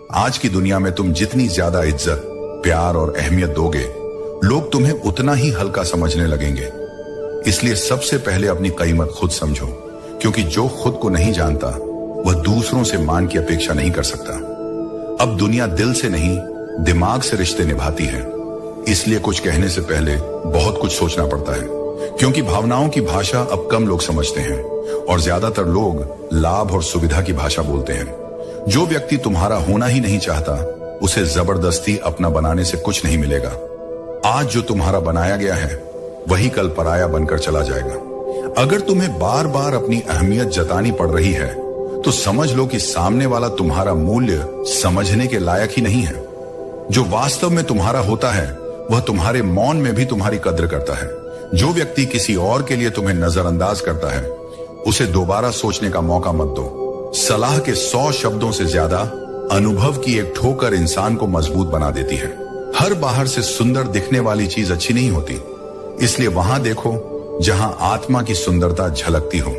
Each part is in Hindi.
आज की दुनिया में तुम जितनी ज्यादा इज्जत, प्यार और अहमियत दोगे, लोग तुम्हें उतना ही हल्का समझने लगेंगे। इसलिए सबसे पहले अपनी कीमत खुद समझो, क्योंकि जो खुद को नहीं जानता वह दूसरों से मान की अपेक्षा नहीं कर सकता। अब दुनिया दिल से नहीं, दिमाग से रिश्ते निभाती है। इसलिए कुछ कहने से पहले बहुत कुछ सोचना पड़ता है, क्योंकि भावनाओं की भाषा अब कम लोग समझते हैं और ज्यादातर लोग लाभ और सुविधा की भाषा बोलते हैं। जो व्यक्ति तुम्हारा होना ही नहीं चाहता, उसे जबरदस्ती अपना बनाने से कुछ नहीं मिलेगा। आज जो तुम्हारा बनाया गया है, वही कल पराया बनकर चला जाएगा। अगर तुम्हें बार बार अपनी अहमियत जतानी पड़ रही है, तो समझ लो कि सामने वाला तुम्हारा मूल्य समझने के लायक ही नहीं है। जो वास्तव में तुम्हारा होता है, वह तुम्हारे मौन में भी तुम्हारी कद्र करता है। जो व्यक्ति किसी और के लिए तुम्हें नजरअंदाज करता है, उसे दोबारा सोचने का मौका मत दो। सलाह के 100 शब्दों से ज्यादा अनुभव की एक ठोकर इंसान को मजबूत बना देती है। हर बाहर से सुंदर दिखने वाली चीज अच्छी नहीं होती, इसलिए वहां देखो जहां आत्मा की सुंदरता झलकती हो।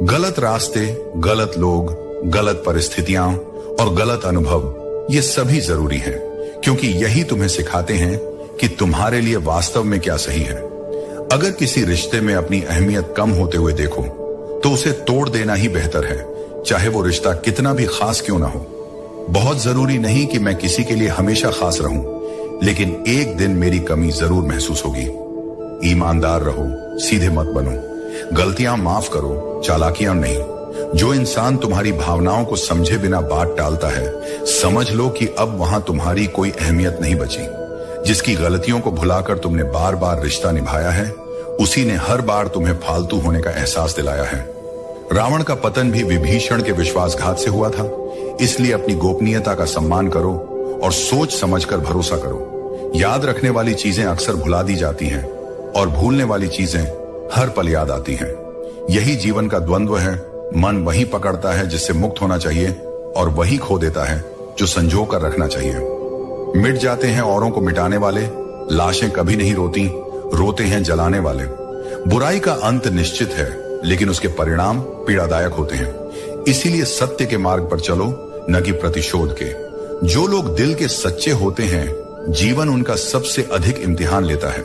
गलत रास्ते, गलत लोग, गलत परिस्थितियां और गलत अनुभव, ये सभी जरूरी हैं, क्योंकि यही तुम्हें सिखाते हैं कि तुम्हारे लिए वास्तव में क्या सही है। अगर किसी रिश्ते में अपनी अहमियत कम होते हुए देखो, तो उसे तोड़ देना ही बेहतर है, चाहे वो रिश्ता कितना भी खास क्यों ना हो। बहुत जरूरी नहीं कि मैं किसी के लिए हमेशा खास रहूं, लेकिन एक दिन मेरी कमी जरूर महसूस होगी। ईमानदार रहो, सीधे मत बनो, गलतियां माफ करो, चालाकियां नहीं। जो इंसान तुम्हारी भावनाओं को समझे बिना बात टालता है, समझ लो कि अब वहां तुम्हारी कोई अहमियत नहीं बची। जिसकी गलतियों को भुलाकर तुमने बार बार रिश्ता निभाया है, उसी ने हर बार तुम्हें फालतू होने का एहसास दिलाया है। रावण का पतन भी विभीषण के विश्वासघात से हुआ था। इसलिए अपनी गोपनीयता का सम्मान करो और सोच समझकर भरोसा करो। याद रखने वाली चीजें अक्सर भुला दी जाती हैं और भूलने वाली चीजें हर पल याद आती हैं। यही जीवन का द्वंद्व है। मन वही पकड़ता है जिससे मुक्त होना चाहिए, और वही खो देता है जो संजो कर रखना चाहिए। मिट जाते हैं औरों को मिटाने वाले, लाशें कभी नहीं रोती, रोते हैं जलाने वाले। बुराई का अंत निश्चित है, लेकिन उसके परिणाम पीड़ादायक होते हैं। इसीलिए सत्य के मार्ग पर चलो, न कि प्रतिशोध के। जो लोग दिल के सच्चे होते हैं, जीवन उनका सबसे अधिक इम्तिहान लेता है।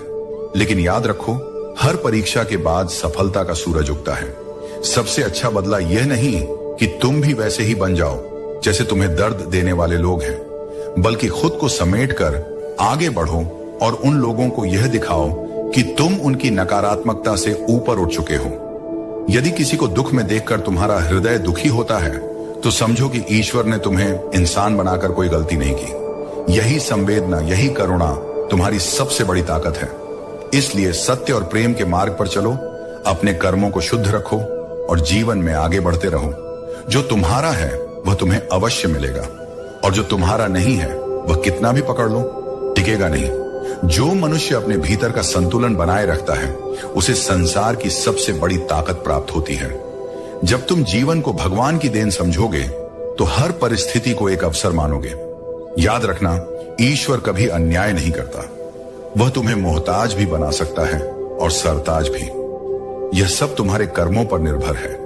लेकिन याद रखो, हर परीक्षा के बाद सफलता का सूरज उगता है। सबसे अच्छा बदला यह नहीं कि तुम भी वैसे ही बन जाओ जैसे तुम्हें दर्द देने वाले लोग हैं, बल्कि खुद को समेटकर आगे बढ़ो और उन लोगों को यह दिखाओ कि तुम उनकी नकारात्मकता से ऊपर उठ चुके हो। यदि किसी को दुख में देखकर तुम्हारा हृदय दुखी होता है, तो समझो कि ईश्वर ने तुम्हें इंसान बनाकर कोई गलती नहीं की। यही संवेदना, यही करुणा तुम्हारी सबसे बड़ी ताकत है। इसलिए सत्य और प्रेम के मार्ग पर चलो, अपने कर्मों को शुद्ध रखो और जीवन में आगे बढ़ते रहो। जो तुम्हारा है वह तुम्हें अवश्य मिलेगा, और जो तुम्हारा नहीं है वह कितना भी पकड़ लो, टिकेगा नहीं। जो मनुष्य अपने भीतर का संतुलन बनाए रखता है, उसे संसार की सबसे बड़ी ताकत प्राप्त होती है। जब तुम जीवन को भगवान की देन समझोगे, तो हर परिस्थिति को एक अवसर मानोगे। याद रखना, ईश्वर कभी अन्याय नहीं करता। वह तुम्हें मोहताज भी बना सकता है और सरताज भी। यह सब तुम्हारे कर्मों पर निर्भर है।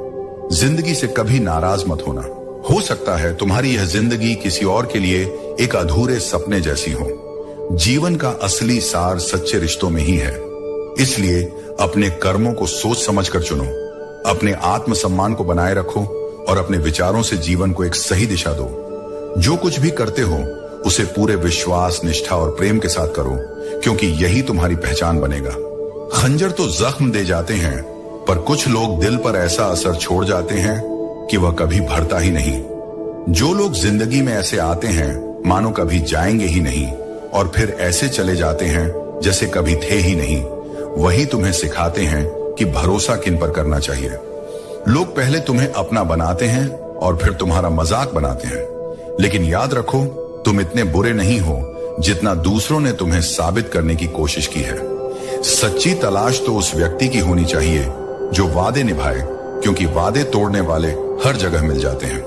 जिंदगी से कभी नाराज मत होना। हो सकता है तुम्हारी यह जिंदगी किसी और के लिए एक अधूरे सपने जैसी हो। जीवन का असली सार सच्चे रिश्तों में ही है। इसलिए अपने कर्मों को सोच समझकर चुनो, अपने आत्मसम्मान को बनाए रखो और अपने विचारों से जीवन को एक सही दिशा दो। जो कुछ भी करते हो, उसे पूरे विश्वास, निष्ठा और प्रेम के साथ करो, क्योंकि यही तुम्हारी पहचान बनेगा। खंजर तो जख्म दे जाते हैं, पर कुछ लोग दिल पर ऐसा असर छोड़ जाते हैं कि वह कभी भरता ही नहीं। जो लोग जिंदगी में ऐसे आते हैं मानो कभी जाएंगे ही नहीं, और फिर ऐसे चले जाते हैं जैसे कभी थे ही नहीं, वही तुम्हें सिखाते हैं कि भरोसा किन पर करना चाहिए। लोग पहले तुम्हें अपना बनाते हैं और फिर तुम्हारा मजाक बनाते हैं, लेकिन याद रखो, तुम इतने बुरे नहीं हो जितना दूसरों ने तुम्हें साबित करने की कोशिश की है। सच्ची तलाश तो उस व्यक्ति की होनी चाहिए जो वादे निभाए, क्योंकि वादे तोड़ने वाले हर जगह मिल जाते हैं।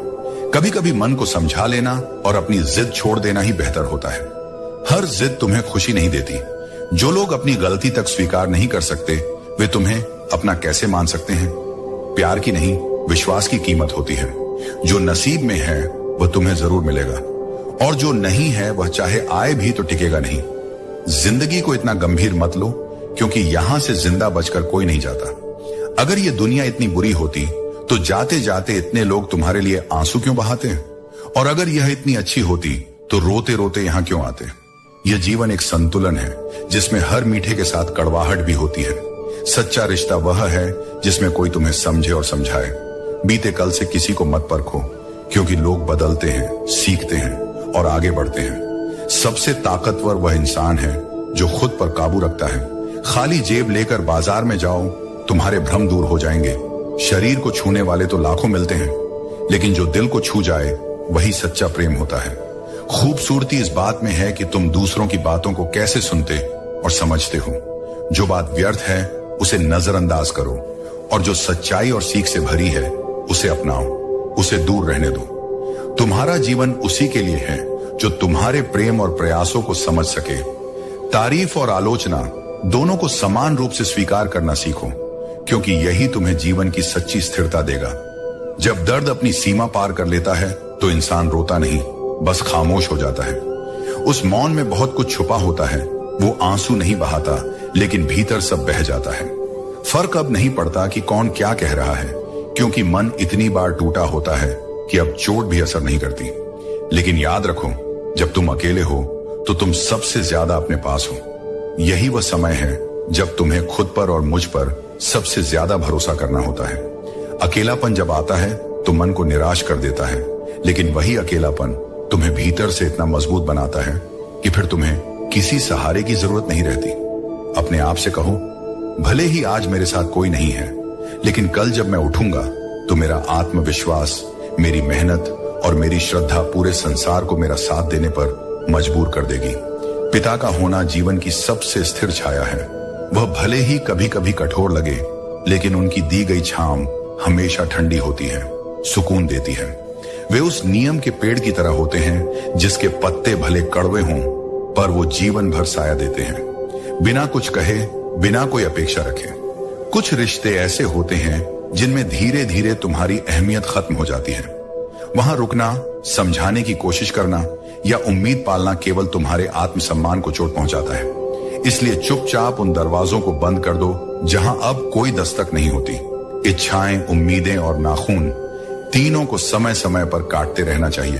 कभी कभी मन को समझा लेना और अपनी जिद छोड़ देना ही बेहतर होता है। हर जिद तुम्हें खुशी नहीं देती। जो लोग अपनी गलती तक स्वीकार नहीं कर सकते, वे तुम्हें अपना कैसे मान सकते हैं? प्यार की नहीं, विश्वास की कीमत होती है। जो नसीब में है वह तुम्हें जरूर मिलेगा, और जो नहीं है वह चाहे आए भी तो टिकेगा नहीं। जिंदगी को इतना गंभीर मत लो, क्योंकि यहां से जिंदा बचकर कोई नहीं जाता। अगर ये दुनिया इतनी बुरी होती तो जाते जाते इतने लोग तुम्हारे लिए आंसू क्यों बहाते हैं? और अगर यह इतनी अच्छी होती तो रोते रोते यहां क्यों आते? यह जीवन एक संतुलन है जिसमें हर मीठे के साथ कड़वाहट भी होती है। सच्चा रिश्ता वह है जिसमें कोई तुम्हें समझे और समझाए। बीते कल से किसी को मत परखो, क्योंकि लोग बदलते हैं, सीखते हैं और आगे बढ़ते हैं। सबसे ताकतवर वह इंसान है जो खुद पर काबू रखता है। खाली जेब लेकर बाजार में जाओ, तुम्हारे भ्रम दूर हो जाएंगे। शरीर को छूने वाले तो लाखों मिलते हैं, लेकिन जो दिल को छू जाए वही सच्चा प्रेम होता है। खूबसूरती इस बात में है कि तुम दूसरों की बातों को कैसे सुनते और समझते हो। जो बात व्यर्थ है उसे नजरअंदाज करो, और जो सच्चाई और सीख से भरी है उसे अपनाओ, उसे दूर रहने दो। तुम्हारा जीवन उसी के लिए है जो तुम्हारे प्रेम और प्रयासों को समझ सके। तारीफ और आलोचना दोनों को समान रूप से स्वीकार करना सीखो, क्योंकि यही तुम्हें जीवन की सच्ची स्थिरता देगा। जब दर्द अपनी सीमा पार कर लेता है तो इंसान रोता नहीं, बस खामोश हो जाता है। उस मौन में बहुत कुछ छुपा होता है। वो आंसू नहीं बहाता, लेकिन भीतर सब बह जाता है। फर्क अब नहीं पड़ता कि कौन क्या कह रहा है, क्योंकि मन इतनी बार टूटा होता है कि अब चोट भी असर नहीं करती। लेकिन याद रखो, जब तुम अकेले हो तो तुम सबसे ज्यादा अपने पास हो। यही वह समय है जब तुम्हें खुद पर और मुझ पर सबसे ज्यादा भरोसा करना होता है। अकेलापन जब आता है तो मन को निराश कर देता है, लेकिन वही अकेलापन तुम्हें भीतर से इतना मजबूत बनाता है कि फिर तुम्हें किसी सहारे की जरूरत नहीं रहती। अपने आप से कहो, भले ही आज मेरे साथ कोई नहीं है, लेकिन कल जब मैं उठूंगा तो मेरा आत्मविश्वास, मेरी मेहनत और मेरी श्रद्धा पूरे संसार को मेरा साथ देने पर मजबूर कर देगी। पिता का होना जीवन की सबसे स्थिर छाया है। वह भले ही कभी कभी कठोर लगे, लेकिन उनकी दी गई छांव हमेशा ठंडी होती है, सुकून देती है। वे उस नियम के पेड़ की तरह होते हैं जिसके पत्ते भले कड़वे हों, पर वो जीवन भर साया देते हैं, बिना कुछ कहे, बिना कोई अपेक्षा रखे। कुछ रिश्ते ऐसे होते हैं जिनमें धीरे धीरे तुम्हारी अहमियत खत्म हो जाती है। वहां रुकना, समझाने की कोशिश करना या उम्मीद पालना केवल तुम्हारे आत्मसम्मान को चोट पहुंचाता है। इसलिए चुपचाप उन दरवाजों को बंद कर दो जहां अब कोई दस्तक नहीं होती। इच्छाएं, उम्मीदें और नाखून तीनों को समय समय पर काटते रहना चाहिए,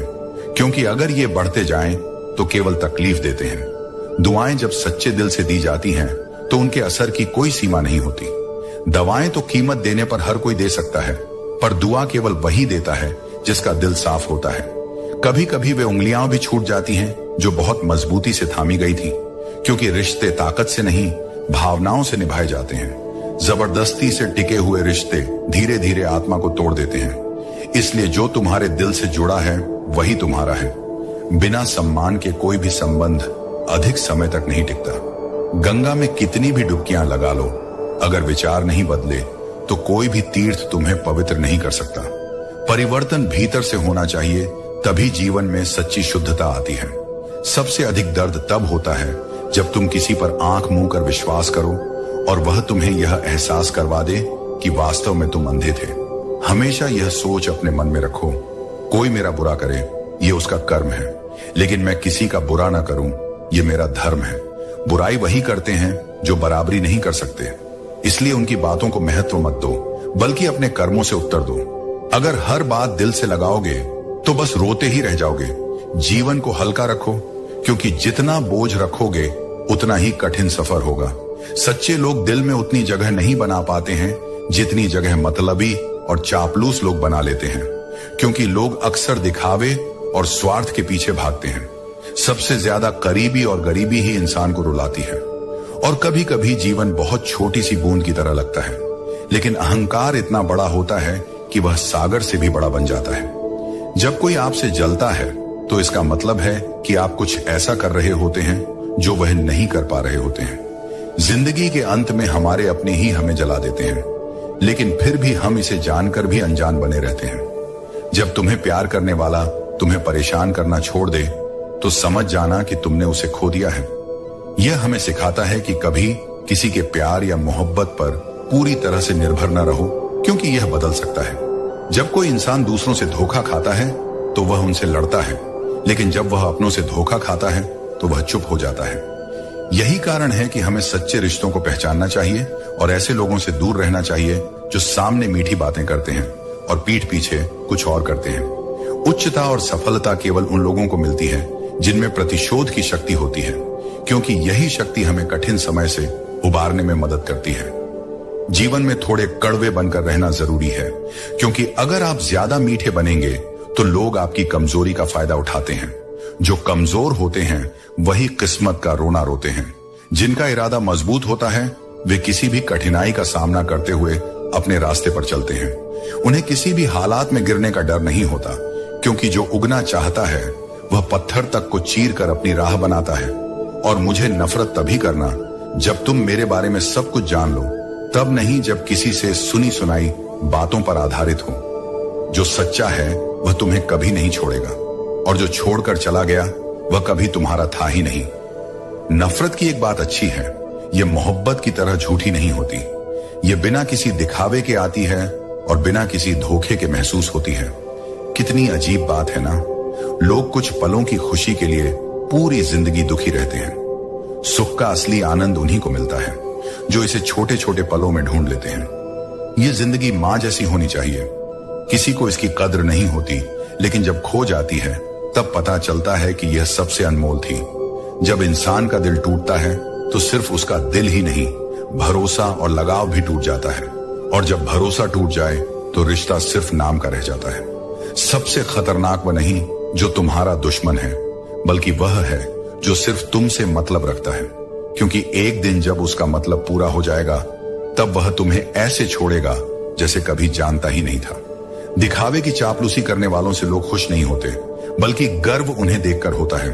क्योंकि अगर ये बढ़ते जाएं तो केवल तकलीफ देते हैं। दुआएं जब सच्चे दिल से दी जाती हैं तो उनके असर की कोई सीमा नहीं होती। दवाएं तो कीमत देने पर हर कोई दे सकता है, पर दुआ केवल वही देता है जिसका दिल साफ होता है। कभी कभी वे उंगलियां भी छूट जाती हैं जो बहुत मजबूती से थामी गई थी, क्योंकि रिश्ते ताकत से नहीं, भावनाओं से निभाए जाते हैं। जबरदस्ती से टिके हुए रिश्ते धीरे धीरे आत्मा को तोड़ देते हैं। इसलिए जो तुम्हारे दिल से जुड़ा है वही तुम्हारा है। बिना सम्मान के कोई भी संबंध अधिक समय तक नहीं टिकता। गंगा में कितनी भी डुबकियां लगा लो, अगर विचार नहीं बदले तो कोई भी तीर्थ तुम्हें पवित्र नहीं कर सकता। परिवर्तन भीतर से होना चाहिए, तभी जीवन में सच्ची शुद्धता आती है। सबसे अधिक दर्द तब होता है जब तुम किसी पर आंख मूंद कर विश्वास करो और वह तुम्हें यह एहसास करवा दे कि वास्तव में तुम अंधे थे। हमेशा यह सोच अपने मन में रखो, कोई मेरा बुरा करे ये उसका कर्म है, लेकिन मैं किसी का बुरा ना करूं ये मेरा धर्म है। बुराई वही करते हैं जो बराबरी नहीं कर सकते, इसलिए उनकी बातों को महत्व मत दो, बल्कि अपने कर्मों से उत्तर दो। अगर हर बात दिल से लगाओगे तो बस रोते ही रह जाओगे। जीवन को हल्का रखो, क्योंकि जितना बोझ रखोगे उतना ही कठिन सफर होगा। सच्चे लोग दिल में उतनी जगह नहीं बना पाते हैं जितनी जगह मतलबी और चापलूस लोग बना लेते हैं, क्योंकि लोग अक्सर दिखावे और स्वार्थ के पीछे भागते हैं। सबसे ज्यादा करीबी और गरीबी ही इंसान को रुलाती है। और कभी कभी जीवन बहुत छोटी सी बूंद की तरह लगता है, लेकिन अहंकार इतना बड़ा होता है कि वह सागर से भी बड़ा बन जाता है। जब कोई आपसे जलता है तो इसका मतलब है कि आप कुछ ऐसा कर रहे होते हैं जो वह नहीं कर पा रहे होते हैं। जिंदगी के अंत में हमारे अपने ही हमें जला देते हैं, लेकिन फिर भी हम इसे जानकर भी अनजान बने रहते हैं। जब तुम्हें प्यार करने वाला तुम्हें परेशान करना छोड़ दे तो समझ जाना कि तुमने उसे खो दिया है। यह हमें सिखाता है कि कभी किसी के प्यार या मोहब्बत पर पूरी तरह से निर्भर न रहो, क्योंकि यह बदल सकता है। जब कोई इंसान दूसरों से धोखा खाता है तो वह उनसे लड़ता है, लेकिन जब वह अपनों से धोखा खाता है तो वह चुप हो जाता है। यही कारण है कि हमें सच्चे रिश्तों को पहचानना चाहिए और ऐसे लोगों से दूर रहना चाहिए जो सामने मीठी बातें करते हैं और पीठ पीछे कुछ और करते हैं। उच्चता और सफलता केवल उन लोगों को मिलती है जिनमें प्रतिशोध की शक्ति होती है, क्योंकि यही शक्ति हमें कठिन समय से उबारने में मदद करती है। जीवन में थोड़े कड़वे बनकर रहना जरूरी है, क्योंकि अगर आप ज्यादा मीठे बनेंगे तो लोग आपकी कमजोरी का फायदा उठाते हैं। जो कमजोर होते हैं वही किस्मत का रोना रोते हैं। जिनका इरादा मजबूत होता है वे किसी भी कठिनाई का सामना करते हुए अपने रास्ते पर चलते हैं। उन्हें किसी भी हालात में गिरने का डर नहीं होता, क्योंकि जो उगना चाहता है वह पत्थर तक को चीर कर अपनी राह बनाता है। और मुझे नफरत तभी करना जब तुम मेरे बारे में सब कुछ जान लो, तब नहीं जब किसी से सुनी सुनाई बातों पर आधारित हो। जो सच्चा है वह तुम्हें कभी नहीं छोड़ेगा, और जो छोड़कर चला गया वह कभी तुम्हारा था ही नहीं। नफरत की एक बात अच्छी है, यह मोहब्बत की तरह झूठी नहीं होती। यह बिना किसी दिखावे के आती है और बिना किसी धोखे के महसूस होती है। कितनी अजीब बात है ना, लोग कुछ पलों की खुशी के लिए पूरी जिंदगी दुखी रहते हैं। सुख का असली आनंद उन्हीं को मिलता है जो इसे छोटे छोटे पलों में ढूंढ लेते हैं। यह जिंदगी मां जैसी होनी चाहिए। किसी को इसकी कद्र नहीं होती, लेकिन जब खो जाती है तब पता चलता है कि यह सबसे अनमोल थी। जब इंसान का दिल टूटता है तो सिर्फ उसका दिल ही नहीं, भरोसा और लगाव भी टूट जाता है। और जब भरोसा टूट जाए तो रिश्ता सिर्फ नाम का रह जाता है। सबसे खतरनाक वह नहीं जो तुम्हारा दुश्मन है, बल्कि वह है जो सिर्फ तुमसे मतलब रखता है, क्योंकि एक दिन जब उसका मतलब पूरा हो जाएगा तब वह तुम्हें ऐसे छोड़ेगा जैसे कभी जानता ही नहीं था। दिखावे की चापलूसी करने वालों से लोग खुश नहीं होते, बल्कि गर्व उन्हें देखकर होता है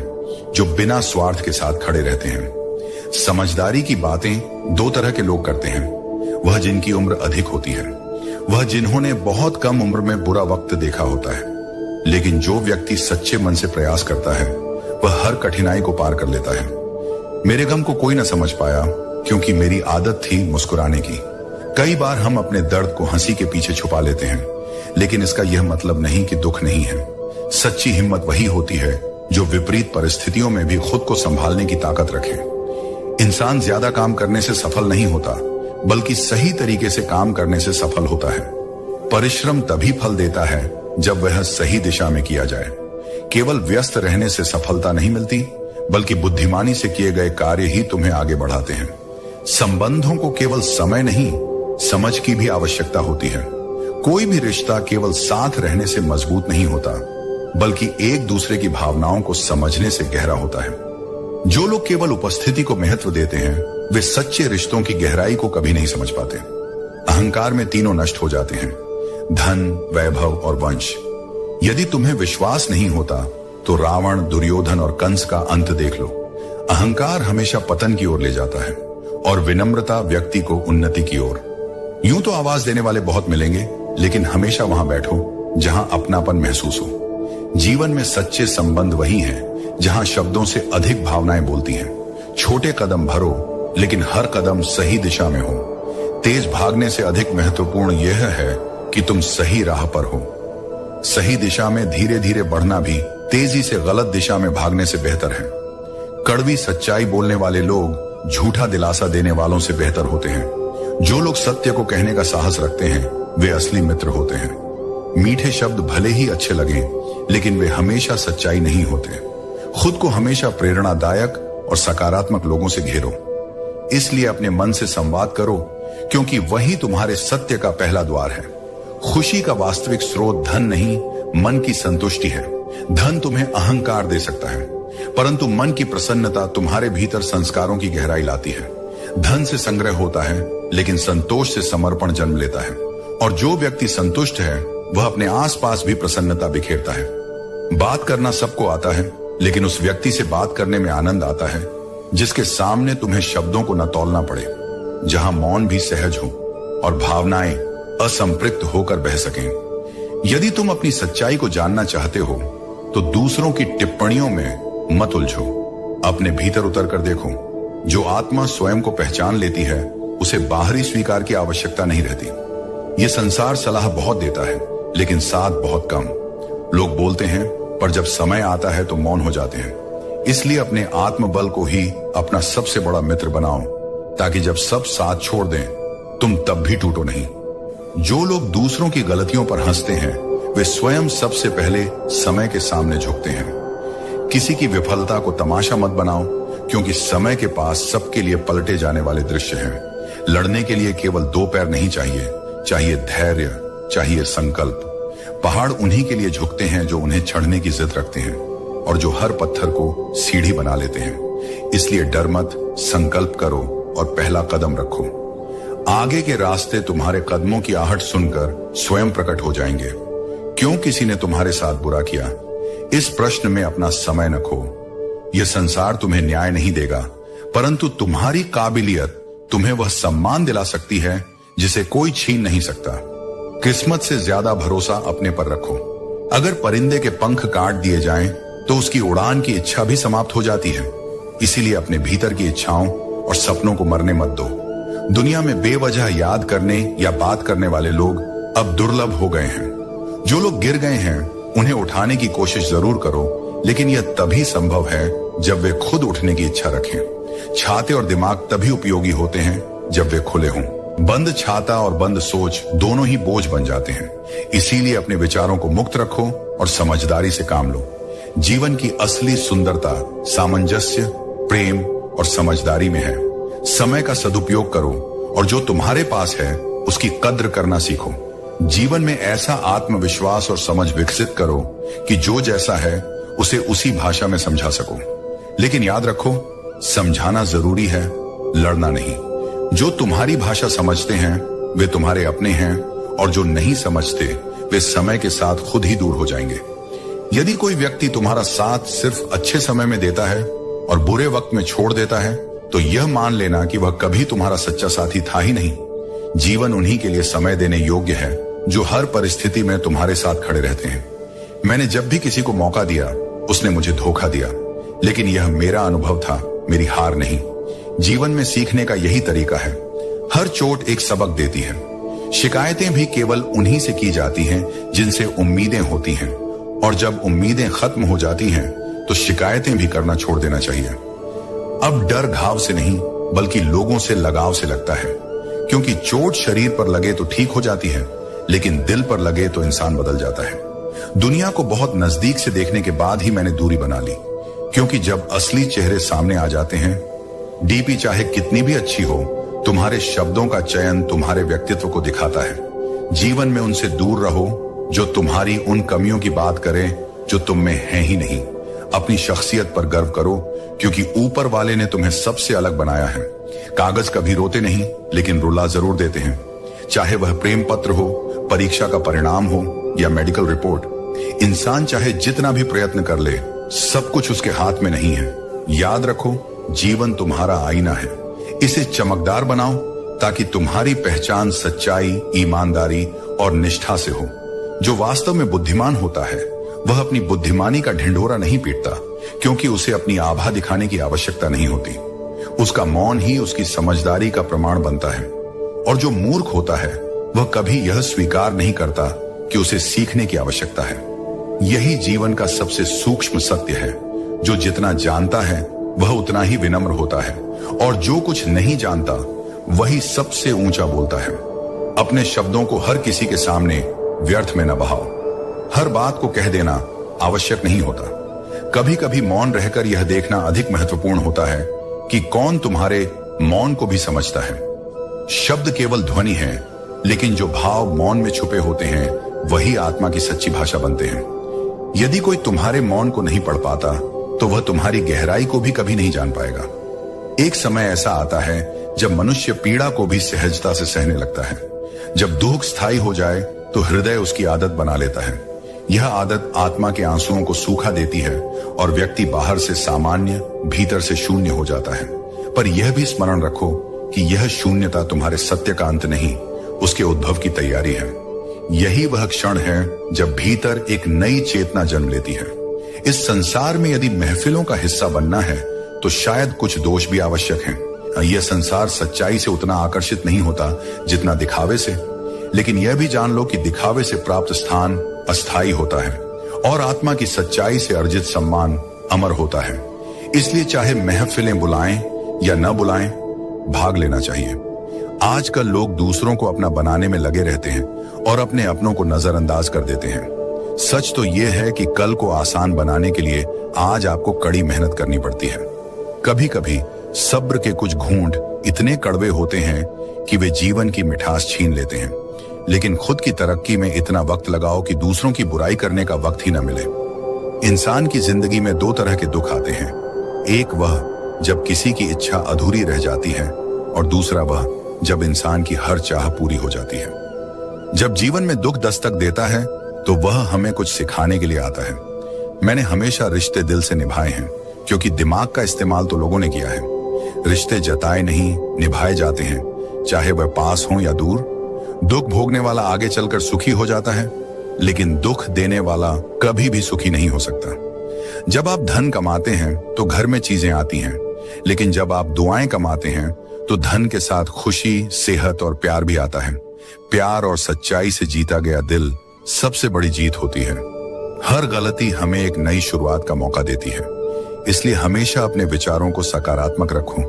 जो बिना स्वार्थ के साथ खड़े रहते हैं। समझदारी की बातें दो तरह के लोग करते हैं, वह जिनकी उम्र अधिक होती है, वह जिन्होंने बहुत कम उम्र में बुरा वक्त देखा होता है। लेकिन जो व्यक्ति सच्चे मन से प्रयास करता है वह हर कठिनाई को पार कर लेता है। मेरे गम को कोई न समझ पाया, क्योंकि मेरी आदत थी मुस्कुराने की। कई बार हम अपने दर्द को हंसी के पीछे छुपा लेते हैं, लेकिन इसका यह मतलब नहीं कि दुख नहीं है। सच्ची हिम्मत वही होती है जो विपरीत परिस्थितियों में भी खुद को संभालने की ताकत रखे। इंसान ज्यादा काम करने से सफल नहीं होता, बल्कि सही तरीके से काम करने से सफल होता है। परिश्रम तभी फल देता है जब वह सही दिशा में किया जाए। केवल व्यस्त रहने से सफलता नहीं मिलती, बल्कि बुद्धिमानी से किए गए कार्य ही तुम्हें आगे बढ़ाते हैं। संबंधों को केवल समय नहीं, समझ की भी आवश्यकता होती है। कोई भी रिश्ता केवल साथ रहने से मजबूत नहीं होता, बल्कि एक दूसरे की भावनाओं को समझने से गहरा होता है। जो लोग केवल उपस्थिति को महत्व देते हैं वे सच्चे रिश्तों की गहराई को कभी नहीं समझ पाते। अहंकार में तीनों नष्ट हो जाते हैं, धन, वैभव और वंश। यदि तुम्हें विश्वास नहीं होता तो रावण, दुर्योधन और कंस का अंत देख लो। अहंकार हमेशा पतन की ओर ले जाता है और विनम्रता व्यक्ति को उन्नति की ओर। यूं तो आवाज देने वाले बहुत मिलेंगे, लेकिन हमेशा वहां बैठो जहां अपनापन महसूस हो। जीवन में सच्चे संबंध वही हैं जहां शब्दों से अधिक भावनाएं बोलती हैं। छोटे कदम भरो, लेकिन हर कदम सही दिशा में हो। तेज भागने से अधिक महत्वपूर्ण यह है कि तुम सही राह पर हो। सही दिशा में धीरे धीरे बढ़ना भी तेजी से गलत दिशा में भागने से बेहतर है। कड़वी सच्चाई बोलने वाले लोग झूठा दिलासा देने वालों से बेहतर होते हैं। जो लोग सत्य को कहने का साहस रखते हैं वे असली मित्र होते हैं। मीठे शब्द भले ही अच्छे लगें, लेकिन वे हमेशा सच्चाई नहीं होते। खुद को हमेशा प्रेरणादायक और सकारात्मक लोगों से घेरो। इसलिए अपने मन से संवाद करो, क्योंकि वही तुम्हारे सत्य का पहला द्वार है। खुशी का वास्तविक स्रोत धन नहीं, मन की संतुष्टि है। धन तुम्हें अहंकार दे सकता है, परंतु मन की प्रसन्नता तुम्हारे भीतर संस्कारों की गहराई लाती है। धन से संग्रह होता है, लेकिन संतोष से समर्पण जन्म लेता है। और जो व्यक्ति संतुष्ट है वह अपने आसपास भी प्रसन्नता बिखेरता है। बात करना सबको आता है, लेकिन उस व्यक्ति से बात करने में आनंद आता है जिसके सामने तुम्हें शब्दों को न तौलना पड़े, जहां मौन भी सहज हो और भावनाएं असंपृक्त होकर बह सकें। यदि तुम अपनी सच्चाई को जानना चाहते हो तो दूसरों की टिप्पणियों में मत उलझो। अपने भीतर उतर कर देखो। जो आत्मा स्वयं को पहचान लेती है उसे बाहरी स्वीकार की आवश्यकता नहीं रहती। ये संसार सलाह बहुत देता है, लेकिन साथ बहुत कम। लोग बोलते हैं पर जब समय आता है तो मौन हो जाते हैं। इसलिए अपने आत्मबल को ही अपना सबसे बड़ा मित्र बनाओ, ताकि जब सब साथ छोड़ दें तुम तब भी टूटो नहीं। जो लोग दूसरों की गलतियों पर हंसते हैं वे स्वयं सबसे पहले समय के सामने झुकते हैं। किसी की विफलता को तमाशा मत बनाओ, क्योंकि समय के पास सबके लिए पलटे जाने वाले दृश्य हैं। लड़ने के लिए केवल 2 पैर नहीं चाहिए, चाहिए धैर्य, चाहिए संकल्प। पहाड़ उन्हीं के लिए झुकते हैं जो उन्हें चढ़ने की जिद रखते हैं और जो हर पत्थर को सीढ़ी बना लेते हैं। इसलिए डर मत, संकल्प करो और पहला कदम रखो। आगे के रास्ते तुम्हारे कदमों की आहट सुनकर स्वयं प्रकट हो जाएंगे। क्यों किसी ने तुम्हारे साथ बुरा किया, इस प्रश्न में अपना समय न खो। यह संसार तुम्हें न्याय नहीं देगा, परंतु तुम्हारी काबिलियत तुम्हें वह सम्मान दिला सकती है जिसे कोई छीन नहीं सकता। किस्मत से ज्यादा भरोसा अपने पर रखो। अगर परिंदे के पंख काट दिए जाएं, तो उसकी उड़ान की इच्छा भी समाप्त हो जाती है। इसीलिए अपने भीतर की इच्छाओं और सपनों को मरने मत दो। दुनिया में बेवजह याद करने या बात करने वाले लोग अब दुर्लभ हो गए हैं। जो लोग गिर गए हैं उन्हें उठाने की कोशिश जरूर करो, लेकिन यह तभी संभव है जब वे खुद उठने की इच्छा रखें। छाते और दिमाग तभी उपयोगी होते हैं जब वे खुले हों। बंद छाता और बंद सोच दोनों ही बोझ बन जाते हैं। इसीलिए अपने विचारों को मुक्त रखो और समझदारी से काम लो। जीवन की असली सुंदरता सामंजस्य, प्रेम और समझदारी में है। समय का सदुपयोग करो और जो तुम्हारे पास है उसकी कद्र करना सीखो। जीवन में ऐसा आत्मविश्वास और समझ विकसित करो कि जो जैसा है उसे उसी भाषा में समझा सको। लेकिन याद रखो, समझाना जरूरी है, लड़ना नहीं। जो तुम्हारी भाषा समझते हैं वे तुम्हारे अपने हैं, और जो नहीं समझते वे समय के साथ खुद ही दूर हो जाएंगे। यदि कोई व्यक्ति तुम्हारा साथ सिर्फ अच्छे समय में देता है और बुरे वक्त में छोड़ देता है, तो यह मान लेना कि वह कभी तुम्हारा सच्चा साथी था ही नहीं। जीवन उन्हीं के लिए समय देने योग्य है जो हर परिस्थिति में तुम्हारे साथ खड़े रहते हैं। मैंने जब भी किसी को मौका दिया उसने मुझे धोखा दिया, लेकिन यह मेरा अनुभव था, मेरी हार नहीं। जीवन में सीखने का यही तरीका है। हर चोट एक सबक देती है। शिकायतें भी केवल उन्हीं से की जाती हैं जिनसे उम्मीदें होती हैं, और जब उम्मीदें खत्म हो जाती हैं तो शिकायतें भी करना छोड़ देना चाहिए। अब डर घाव से नहीं बल्कि लोगों से लगाव से लगता है, क्योंकि चोट शरीर पर लगे तो ठीक हो जाती है, लेकिन दिल पर लगे तो इंसान बदल जाता है। दुनिया को बहुत नजदीक से देखने के बाद ही मैंने दूरी बना ली, क्योंकि जब असली चेहरे सामने आ जाते हैं, डीपी चाहे कितनी भी अच्छी हो, तुम्हारे शब्दों का चयन तुम्हारे व्यक्तित्व को दिखाता है। जीवन में उनसे दूर रहो जो तुम्हारी उन कमियों की बात करें जो तुम में है ही नहीं। अपनी शख्सियत पर गर्व करो, क्योंकि ऊपर वाले ने तुम्हें सबसे अलग बनाया है। कागज कभी रोते नहीं, लेकिन रुला जरूर देते हैं। चाहे वह प्रेम पत्र हो, परीक्षा का परिणाम हो या मेडिकल रिपोर्ट। इंसान चाहे जितना भी प्रयत्न कर ले, सब कुछ उसके हाथ में नहीं है। याद रखो, जीवन तुम्हारा आईना है। इसे चमकदार बनाओ ताकि तुम्हारी पहचान सच्चाई, ईमानदारी और निष्ठा से हो। जो वास्तव में बुद्धिमान होता है वह अपनी बुद्धिमानी का ढिंढोरा नहीं पीटता, क्योंकि उसे अपनी आभा दिखाने की आवश्यकता नहीं होती। उसका मौन ही उसकी समझदारी का प्रमाण बनता है। और जो मूर्ख होता है वह कभी यह स्वीकार नहीं करता कि उसे सीखने की आवश्यकता है। यही जीवन का सबसे सूक्ष्म सत्य है। जो जितना जानता है वह उतना ही विनम्र होता है, और जो कुछ नहीं जानता वही सबसे ऊंचा बोलता है। अपने शब्दों को हर किसी के सामने व्यर्थ में न बहाओ। हर बात को कह देना आवश्यक नहीं होता। कभी कभी मौन रहकर यह देखना अधिक महत्वपूर्ण होता है कि कौन तुम्हारे मौन को भी समझता है। शब्द केवल ध्वनि है, लेकिन जो भाव मौन में छुपे होते हैं वही आत्मा की सच्ची भाषा बनते हैं। यदि कोई तुम्हारे मौन को नहीं पढ़ पाता तो वह तुम्हारी गहराई को भी कभी नहीं जान पाएगा। एक समय ऐसा आता है जब मनुष्य पीड़ा को भी सहजता से सहने लगता है। जब दुख स्थायी हो जाए तो हृदय उसकी आदत बना लेता है। यह आदत आत्मा के आंसुओं को सूखा देती है और व्यक्ति बाहर से सामान्य, भीतर से शून्य हो जाता है। पर यह भी स्मरण रखो कि यह शून्यता तुम्हारे सत्य का अंत नहीं, उसके उद्भव की तैयारी है। यही वह क्षण है जब भीतर एक नई चेतना जन्म लेती है। इस संसार में यदि महफिलों का हिस्सा बनना है तो शायद कुछ दोष भी आवश्यक हैं। यह संसार सच्चाई से उतना आकर्षित नहीं होता जितना दिखावे से, लेकिन यह भी जान लो कि दिखावे से प्राप्त स्थान अस्थायी होता है और आत्मा की सच्चाई से अर्जित सम्मान अमर होता है। इसलिए चाहे महफिलें बुलाएं या न बुलाएं, भाग लेना चाहिए। आजकल लोग दूसरों को अपना बनाने में लगे रहते हैं और अपने अपनों को नजरअंदाज कर देते हैं। सच तो यह है कि कल को आसान बनाने के लिए आज आपको कड़ी मेहनत करनी पड़ती है। कभी कभी सब्र के कुछ घूंट इतने कड़वे होते हैं कि वे जीवन की मिठास छीन लेते हैं। लेकिन खुद की तरक्की में इतना वक्त लगाओ कि दूसरों की बुराई करने का वक्त ही न मिले। इंसान की जिंदगी में दो तरह के दुख आते हैं। एक वह जब किसी की इच्छा अधूरी रह जाती है और दूसरा वह जब इंसान की हर चाह पूरी हो जाती है। जब जीवन में दुख दस्तक देता है तो वह हमें कुछ सिखाने के लिए आता है। मैंने हमेशा रिश्ते दिल से निभाए हैं, क्योंकि दिमाग का इस्तेमाल तो लोगों ने किया है। रिश्ते जताए नहीं, निभाए जाते हैं, चाहे वह पास हो या दूर। दुख भोगने वाला आगे चलकर सुखी हो जाता है, लेकिन दुख देने वाला कभी भी सुखी नहीं हो सकता। जब आप धन कमाते हैं तो घर में चीजें आती हैं, लेकिन जब आप दुआएं कमाते हैं तो धन के साथ खुशी, सेहत और प्यार भी आता है। प्यार और सच्चाई से जीता गया दिल सबसे बड़ी जीत होती है। हर गलती हमें एक नई शुरुआत का मौका देती है। इसलिए हमेशा अपने विचारों को सकारात्मक रखो,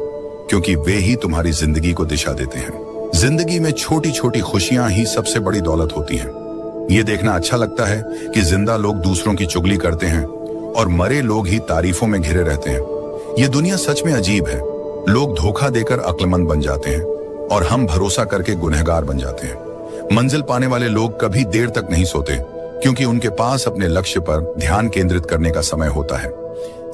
क्योंकि वे ही तुम्हारी जिंदगी को दिशा देते हैं। जिंदगी में छोटी छोटी खुशियां ही सबसे बड़ी दौलत होती हैं। ये देखना अच्छा लगता है कि जिंदा लोग दूसरों की चुगली करते हैं और मरे लोग ही तारीफों में घिरे रहते हैं। ये दुनिया सच में अजीब है। लोग धोखा देकर अक्लमंद बन जाते हैं और हम भरोसा करके गुनहगार बन जाते हैं। मंजिल पाने वाले लोग कभी देर तक नहीं सोते, क्योंकि उनके पास अपने लक्ष्य पर ध्यान केंद्रित करने का समय होता है।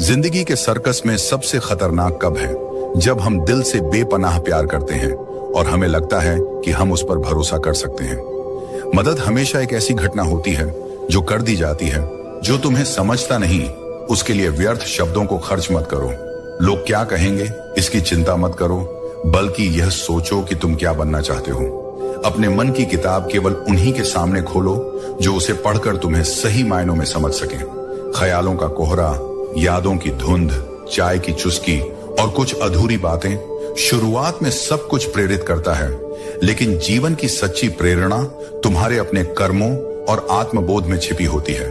जिंदगी के सर्कस में सबसे खतरनाक कब है? जब हम दिल से बेपनाह प्यार करते हैं और हमें लगता है कि हम उस पर भरोसा कर सकते हैं। मदद हमेशा एक ऐसी घटना होती है जो कर दी जाती है। जो तुम्हें समझता नहीं, उसके लिए व्यर्थ शब्दों को खर्च मत करो। लोग क्या कहेंगे इसकी चिंता मत करो, बल्कि यह सोचो कि तुम क्या बनना चाहते हो। अपने मन की किताब केवल उन्हीं के सामने खोलो जो उसे पढ़कर तुम्हें सही मायनों में समझ सके। ख्यालों का कोहरा, यादों की धुंध, चाय की चुस्की और कुछ अधूरी बातें, शुरुआत में सब कुछ प्रेरित करता है, लेकिन जीवन की सच्ची प्रेरणा तुम्हारे अपने कर्मों और आत्मबोध में छिपी होती है।